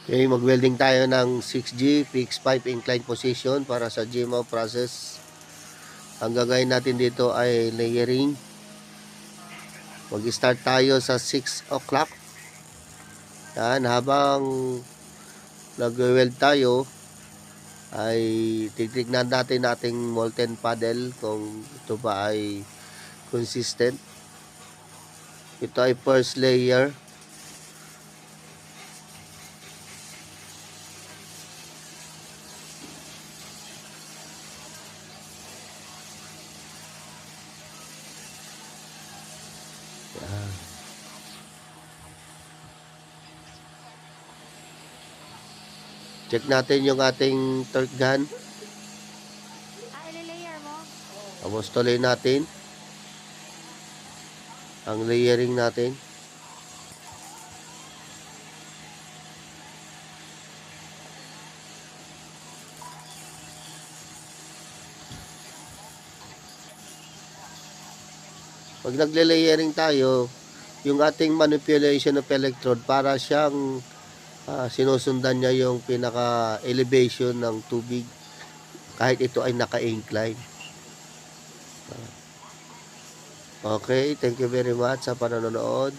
Okay, mag-welding tayo ng 6G fixed pipe incline position para sa GMO process. Ang gagawin natin dito ay layering. Mag-start tayo sa 6 o'clock. Yan, habang nag-weld tayo ay titignan natin ating molten paddle kung ito ba ay consistent. Ito ay first layer. Yan. Check natin yung ating torque gun. Ile-layer mo? Tapos tuloy natin ang layering natin. Pag nagle-layering tayo, yung ating manipulation of electrode para siyang sinusundan niya yung pinaka elevation ng tubig kahit ito ay naka-incline. Okay, thank you very much sa panonood.